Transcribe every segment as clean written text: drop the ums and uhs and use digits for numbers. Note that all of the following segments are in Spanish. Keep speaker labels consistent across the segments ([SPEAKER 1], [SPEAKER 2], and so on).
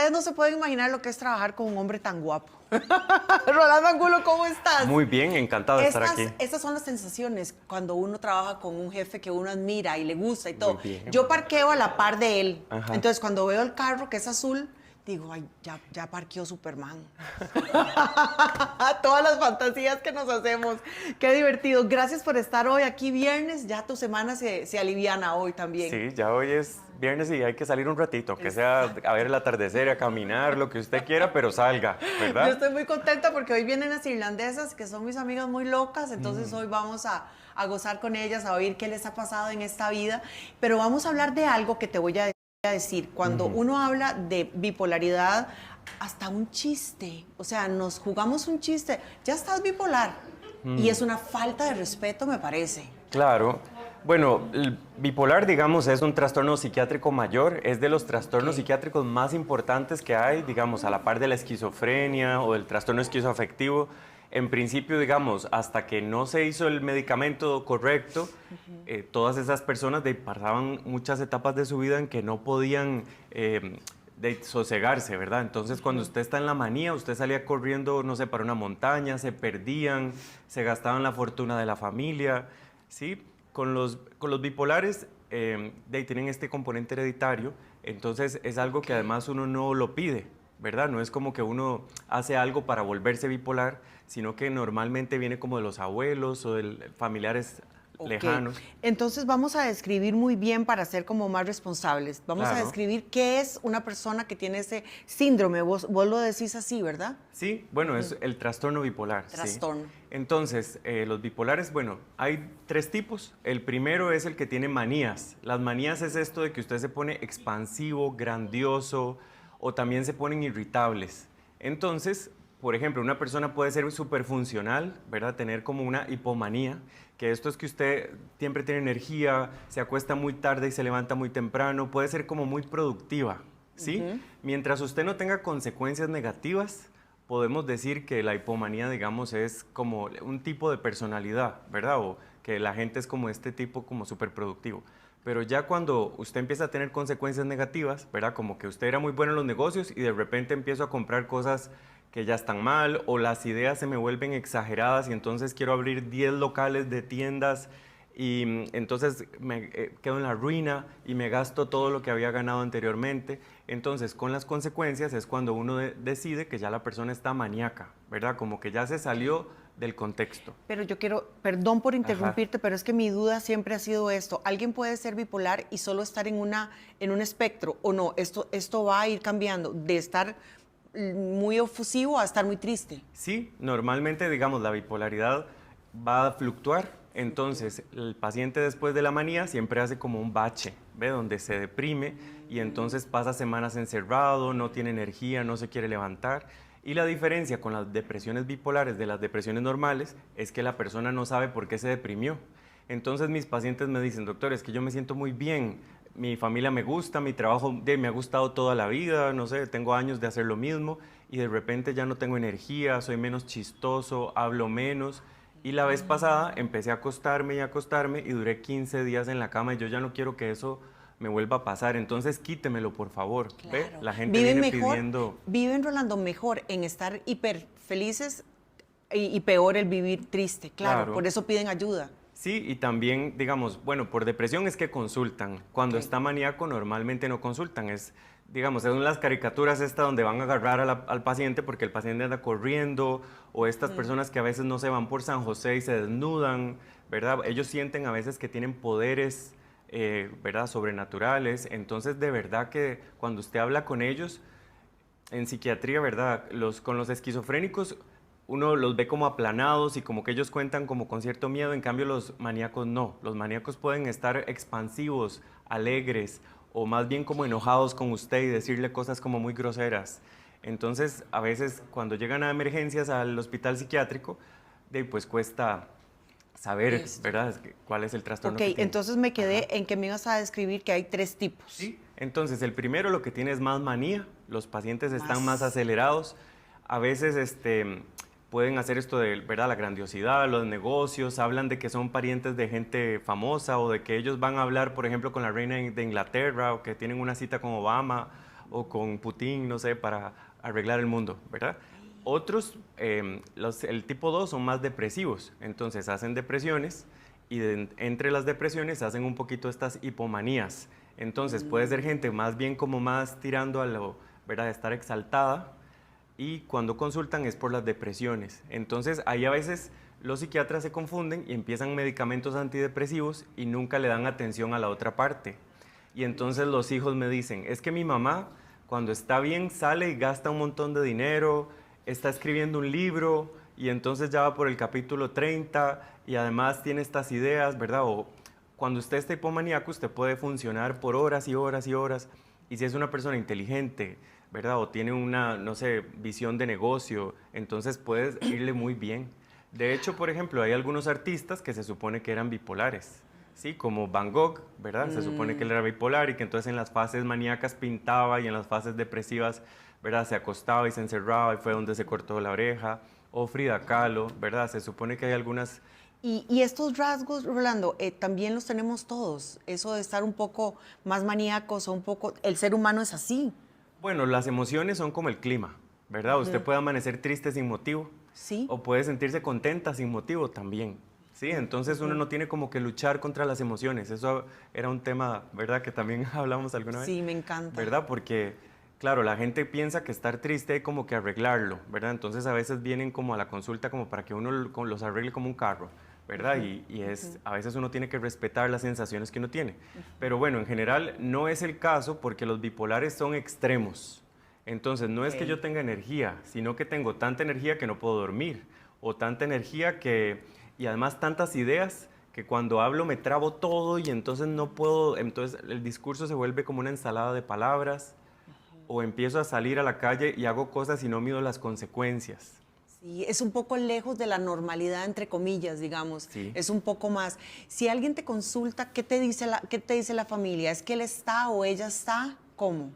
[SPEAKER 1] ustedes no se pueden imaginar lo que es trabajar con un hombre tan guapo. Rolando Angulo, ¿cómo estás?
[SPEAKER 2] Muy bien, encantado de estar aquí.
[SPEAKER 1] Estas son las sensaciones cuando uno trabaja con un jefe que uno admira y le gusta y todo.
[SPEAKER 2] Muy bien.
[SPEAKER 1] Yo parqueo a la par de él.
[SPEAKER 2] Ajá.
[SPEAKER 1] Entonces, cuando veo el carro que es azul, digo, ay, ya parqueó Superman. Todas las fantasías que nos hacemos. Qué divertido. Gracias por estar hoy aquí viernes. Ya tu semana se aliviana hoy también.
[SPEAKER 2] Sí, ya hoy es viernes y hay que salir un ratito, que sea a ver el atardecer, a caminar, lo que usted quiera, pero salga, ¿verdad?
[SPEAKER 1] Yo estoy muy contenta porque hoy vienen las irlandesas, que son mis amigas muy locas, entonces hoy vamos a gozar con ellas, a oír qué les ha pasado en esta vida, pero vamos a hablar de algo que te voy a decir. Cuando uno habla de bipolaridad, hasta un chiste, o sea, nos jugamos un chiste, ya estás bipolar, y es una falta de respeto, me parece.
[SPEAKER 2] Claro. Bueno, el bipolar, digamos, es un trastorno psiquiátrico mayor, es de los trastornos psiquiátricos más importantes que hay, digamos, a la par de la esquizofrenia o del trastorno esquizoafectivo. En principio, digamos, hasta que no se hizo el medicamento correcto, todas esas personas pasaban muchas etapas de su vida en que no podían sosegarse, ¿verdad? Entonces, cuando usted está en la manía, usted salía corriendo, no sé, para una montaña, se perdían, se gastaban la fortuna de la familia, ¿sí? Con los bipolares tienen este componente hereditario, entonces es algo que además uno no lo pide, ¿verdad? No es como que uno hace algo para volverse bipolar, sino que normalmente viene como de los abuelos o de familiares lejanos.
[SPEAKER 1] Entonces vamos a describir muy bien para ser como más responsables. Vamos a describir qué es una persona que tiene ese síndrome. Vos lo decís así, ¿verdad?
[SPEAKER 2] Sí, bueno, es el trastorno bipolar.
[SPEAKER 1] Trastorno.
[SPEAKER 2] ¿Sí? Entonces, los bipolares, bueno, hay 3 tipos. El primero es el que tiene manías. Las manías es esto de que usted se pone expansivo, grandioso, o también se ponen irritables. Entonces, por ejemplo, una persona puede ser súper funcional, ¿verdad? Tener como una hipomanía, que esto es que usted siempre tiene energía, se acuesta muy tarde y se levanta muy temprano, puede ser como muy productiva, ¿sí? Mientras usted no tenga consecuencias negativas, podemos decir que la hipomanía, digamos, es como un tipo de personalidad, ¿verdad? O que la gente es como este tipo, como súper productivo. Pero ya cuando usted empieza a tener consecuencias negativas, ¿verdad? Como que usted era muy bueno en los negocios y de repente empiezo a comprar cosas que ya están mal, o las ideas se me vuelven exageradas y entonces quiero abrir 10 locales de tiendas y entonces me quedo en la ruina y me gasto todo lo que había ganado anteriormente. Entonces, con las consecuencias es cuando uno decide que ya la persona está maníaca, ¿verdad? Como que ya se salió del contexto.
[SPEAKER 1] Pero yo quiero, perdón por interrumpirte, pero es que mi duda siempre ha sido esto. ¿Alguien puede ser bipolar y solo estar en un espectro o no? Esto va a ir cambiando de estar muy efusivo a estar muy triste.
[SPEAKER 2] Sí, normalmente, digamos, la bipolaridad va a fluctuar. Entonces, el paciente después de la manía siempre hace como un bache, ¿ve? Donde se deprime y entonces pasa semanas encerrado, no tiene energía, no se quiere levantar. Y la diferencia con las depresiones bipolares de las depresiones normales es que la persona no sabe por qué se deprimió. Entonces, mis pacientes me dicen, doctor, es que yo me siento muy bien, mi familia me gusta, mi trabajo me ha gustado toda la vida, no sé, tengo años de hacer lo mismo y de repente ya no tengo energía, soy menos chistoso, hablo menos. Y la vez pasada empecé a acostarme y duré 15 días en la cama y yo ya no quiero que eso me vuelva a pasar, entonces quítemelo por favor.
[SPEAKER 1] Claro.
[SPEAKER 2] ¿Ve? La gente viene pidiendo...
[SPEAKER 1] Viven, Rolando, mejor en estar hiper felices y peor el vivir triste, claro, por eso piden ayuda.
[SPEAKER 2] Sí, y también, digamos, bueno, por depresión es que consultan. Cuando está maníaco normalmente no consultan. Es, digamos, son las caricaturas estas donde van a agarrar al paciente porque el paciente anda corriendo, o estas personas que a veces no se van por San José y se desnudan, ¿verdad? Ellos sienten a veces que tienen poderes, ¿verdad? Sobrenaturales. Entonces, de verdad que cuando usted habla con ellos, en psiquiatría, ¿verdad? Con los esquizofrénicos uno los ve como aplanados y como que ellos cuentan como con cierto miedo, en cambio los maníacos no. Los maníacos pueden estar expansivos, alegres o más bien como enojados con usted y decirle cosas como muy groseras. Entonces, a veces cuando llegan a emergencias al hospital psiquiátrico, pues cuesta saber, ¿verdad?, cuál es el trastorno que tiene.
[SPEAKER 1] Entonces me quedé en que me ibas a describir que hay 3 tipos.
[SPEAKER 2] Sí, entonces el primero lo que tiene es más manía, los pacientes están más acelerados, a veces pueden hacer esto de, ¿verdad?, la grandiosidad, los negocios, hablan de que son parientes de gente famosa o de que ellos van a hablar, por ejemplo, con la reina de Inglaterra o que tienen una cita con Obama o con Putin, no sé, para arreglar el mundo, ¿verdad? Otros, el tipo 2 son más depresivos, entonces hacen depresiones y entre las depresiones hacen un poquito estas hipomanías. Entonces puede ser gente más bien como más tirando a lo, ¿verdad?, de estar exaltada, y cuando consultan es por las depresiones. Entonces ahí a veces los psiquiatras se confunden y empiezan medicamentos antidepresivos y nunca le dan atención a la otra parte. Y entonces los hijos me dicen, es que mi mamá cuando está bien sale y gasta un montón de dinero, está escribiendo un libro y entonces ya va por el capítulo 30 y además tiene estas ideas, ¿verdad? O cuando usted está hipomaníaco, usted puede funcionar por horas y horas y horas. Y si es una persona inteligente, ¿verdad? O tiene una, no sé, visión de negocio, entonces puede irle muy bien. De hecho, por ejemplo, hay algunos artistas que se supone que eran bipolares, ¿sí? Como Van Gogh, ¿verdad? Se supone que él era bipolar y que entonces en las fases maníacas pintaba y en las fases depresivas, ¿verdad? Se acostaba y se encerraba y fue donde se cortó la oreja. O Frida Kahlo, ¿verdad? Se supone que hay algunas...
[SPEAKER 1] Y estos rasgos, Rolando, también los tenemos todos. Eso de estar un poco más maníacos o un poco... El ser humano es así.
[SPEAKER 2] Bueno, las emociones son como el clima, ¿verdad? Usted puede amanecer triste sin motivo.
[SPEAKER 1] Sí.
[SPEAKER 2] O puede sentirse contenta sin motivo también. Sí, entonces uno no tiene como que luchar contra las emociones. Eso era un tema, ¿verdad? Que también hablamos alguna vez.
[SPEAKER 1] Sí, me encanta.
[SPEAKER 2] ¿Verdad? Porque, claro, la gente piensa que estar triste hay como que arreglarlo, ¿verdad? Entonces a veces vienen como a la consulta como para que uno los arregle como un carro, ¿verdad? A veces uno tiene que respetar las sensaciones que uno tiene. Pero bueno, en general no es el caso porque los bipolares son extremos. Entonces no es que yo tenga energía, sino que tengo tanta energía que no puedo dormir, o tanta energía que, y además tantas ideas que cuando hablo me trabo todo y entonces no puedo, entonces el discurso se vuelve como una ensalada de palabras, o empiezo a salir a la calle y hago cosas y no mido las consecuencias.
[SPEAKER 1] Sí, es un poco lejos de la normalidad, entre comillas, digamos.
[SPEAKER 2] Sí.
[SPEAKER 1] Es un poco más. Si alguien te consulta, ¿qué te dice la familia? ¿Es que él está o ella está? ¿Cómo?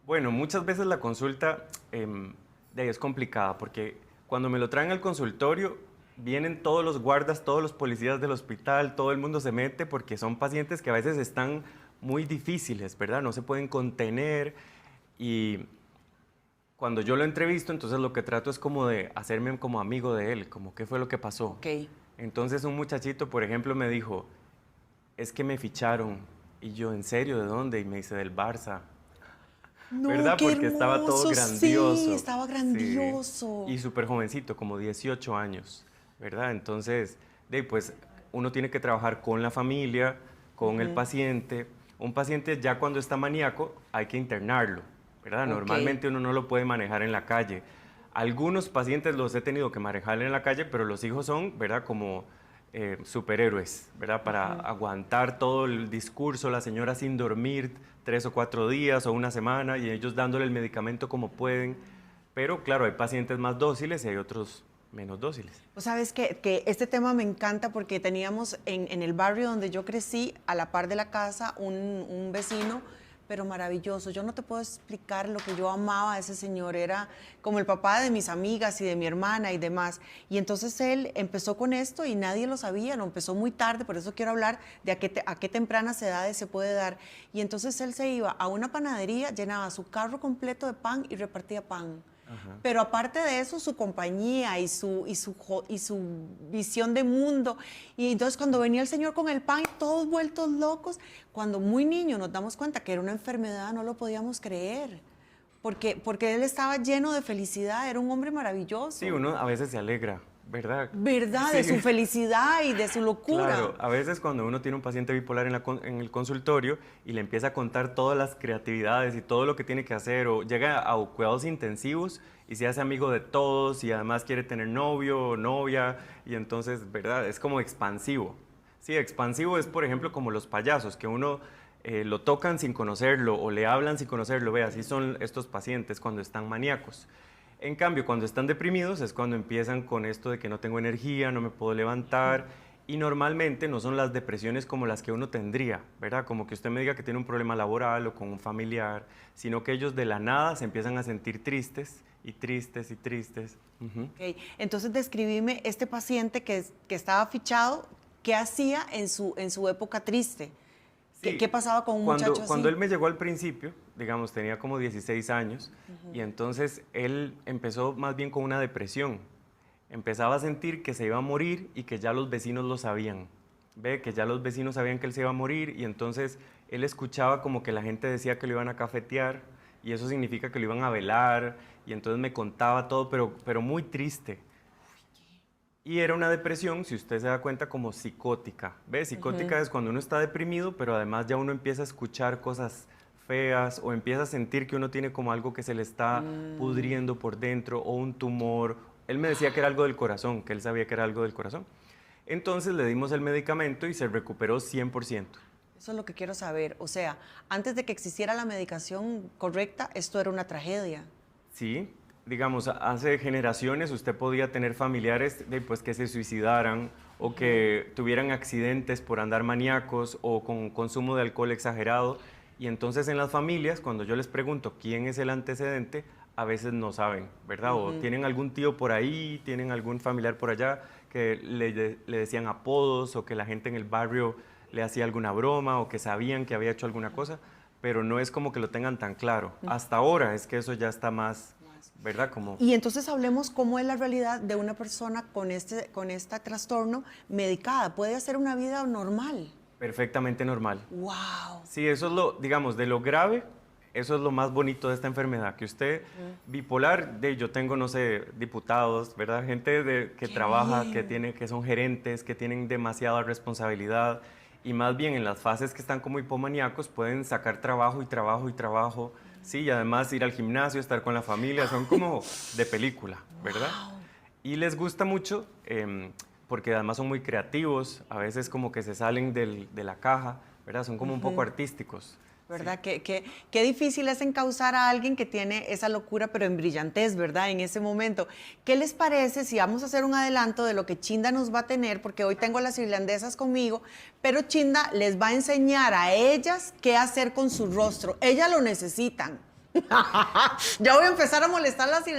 [SPEAKER 2] Bueno, muchas veces la consulta de ahí es complicada porque cuando me lo traen al consultorio vienen todos los guardas, todos los policías del hospital, todo el mundo se mete porque son pacientes que a veces están muy difíciles, ¿verdad? No se pueden contener y cuando yo lo entrevisto, entonces lo que trato es como de hacerme como amigo de él, como qué fue lo que pasó.
[SPEAKER 1] Ok.
[SPEAKER 2] Entonces un muchachito, por ejemplo, me dijo, es que me ficharon. Y yo, ¿en serio? ¿De dónde? Y me dice, del Barça.
[SPEAKER 1] No,
[SPEAKER 2] ¿Verdad?
[SPEAKER 1] qué
[SPEAKER 2] Porque estaba todo
[SPEAKER 1] hermoso,
[SPEAKER 2] grandioso.
[SPEAKER 1] sí, estaba grandioso.
[SPEAKER 2] Sí. Y súper jovencito, como 18 años, ¿verdad? Entonces, pues uno tiene que trabajar con la familia, con el paciente. Un paciente ya cuando está maníaco hay que internarlo, ¿verdad?
[SPEAKER 1] Ok.
[SPEAKER 2] Normalmente uno no lo puede manejar en la calle. Algunos pacientes los he tenido que manejar en la calle, pero los hijos son, ¿verdad? Como superhéroes, ¿verdad? Para aguantar todo el discurso, la señora sin dormir 3 o 4 días o una semana y ellos dándole el medicamento como pueden. Pero claro, hay pacientes más dóciles y hay otros menos dóciles.
[SPEAKER 1] Pues sabes que este tema me encanta porque teníamos en el barrio donde yo crecí, a la par de la casa, un vecino, pero maravilloso. Yo no te puedo explicar lo que yo amaba a ese señor. Era como el papá de mis amigas y de mi hermana y demás. Y entonces él empezó con esto y nadie lo sabía, lo empezó muy tarde, por eso quiero hablar de a qué tempranas edades se puede dar. Y entonces él se iba a una panadería, llenaba su carro completo de pan y repartía pan. Pero aparte de eso, su compañía y su visión de mundo. Y entonces cuando venía el Señor con el pan, todos vueltos locos, cuando muy niños nos damos cuenta que era una enfermedad, no lo podíamos creer. Porque él estaba lleno de felicidad, era un hombre maravilloso.
[SPEAKER 2] Sí, uno a veces se alegra, ¿verdad?
[SPEAKER 1] ¿Verdad?
[SPEAKER 2] Sí.
[SPEAKER 1] De su felicidad y de su locura.
[SPEAKER 2] Claro, a veces cuando uno tiene un paciente bipolar en el consultorio y le empieza a contar todas las creatividades y todo lo que tiene que hacer, o llega a cuidados intensivos y se hace amigo de todos y además quiere tener novio o novia y entonces, ¿verdad? Es como expansivo. Sí, expansivo es, por ejemplo, como los payasos, que uno lo tocan sin conocerlo o le hablan sin conocerlo. Ve, así son estos pacientes cuando están maníacos. En cambio, cuando están deprimidos es cuando empiezan con esto de que no tengo energía, no me puedo levantar, y normalmente no son las depresiones como las que uno tendría, ¿verdad? Como que usted me diga que tiene un problema laboral o con un familiar, sino que ellos de la nada se empiezan a sentir tristes y tristes y tristes.
[SPEAKER 1] Okay. Entonces, describime este paciente que estaba fichado, ¿qué hacía en su época triste?
[SPEAKER 2] Sí,
[SPEAKER 1] ¿Qué pasaba con un muchacho así?
[SPEAKER 2] Cuando él me llegó al principio, digamos, tenía como 16 años, y entonces él empezó más bien con una depresión. Empezaba a sentir que se iba a morir y que ya los vecinos lo sabían. Ve que ya los vecinos sabían que él se iba a morir, y entonces él escuchaba como que la gente decía que lo iban a cafetear, y eso significa que lo iban a velar, y entonces me contaba todo, pero muy triste. Y era una depresión, si usted se da cuenta, como psicótica. ¿Ve? Psicótica es cuando uno está deprimido, pero además ya uno empieza a escuchar cosas feas o empieza a sentir que uno tiene como algo que se le está pudriendo por dentro o un tumor. Él me decía que era algo del corazón, que él sabía que era algo del corazón. Entonces le dimos el medicamento y se recuperó 100%.
[SPEAKER 1] Eso es lo que quiero saber. O sea, antes de que existiera la medicación correcta, esto era una tragedia.
[SPEAKER 2] Sí, digamos, hace generaciones usted podía tener familiares pues, que se suicidaran o que tuvieran accidentes por andar maníacos o con consumo de alcohol exagerado. Y entonces en las familias, cuando yo les pregunto quién es el antecedente, a veces no saben, ¿verdad? O tienen algún tío por ahí, tienen algún familiar por allá que le decían apodos o que la gente en el barrio le hacía alguna broma o que sabían que había hecho alguna cosa, pero no es como que lo tengan tan claro. Hasta ahora es que eso ya está más, ¿verdad? Como...
[SPEAKER 1] Y entonces hablemos cómo es la realidad de una persona con este trastorno medicada. ¿Puede hacer una vida normal?
[SPEAKER 2] Perfectamente normal.
[SPEAKER 1] ¡Wow!
[SPEAKER 2] Sí, eso es lo, digamos, de lo grave, eso es lo más bonito de esta enfermedad, que usted, bipolar, yo tengo, no sé, diputados, ¿verdad? Gente que trabaja, que son gerentes, que tienen demasiada responsabilidad, y más bien en las fases que están como hipomaníacos pueden sacar trabajo y trabajo y trabajo, sí, y además ir al gimnasio, estar con la familia, son como de película, ¿verdad?
[SPEAKER 1] Wow.
[SPEAKER 2] Y les gusta mucho, porque además son muy creativos, a veces como que se salen de la caja, ¿verdad? Son como un poco artísticos.
[SPEAKER 1] ¿Verdad? Sí. Qué difícil es encauzar a alguien que tiene esa locura, pero en brillantez, ¿verdad? En ese momento. ¿Qué les parece si vamos a hacer un adelanto de lo que Chinda nos va a tener? Porque hoy tengo a las irlandesas conmigo, pero Chinda les va a enseñar a ellas qué hacer con su rostro. Ellas lo necesitan. Ya voy a empezar a molestar a las irlandesas.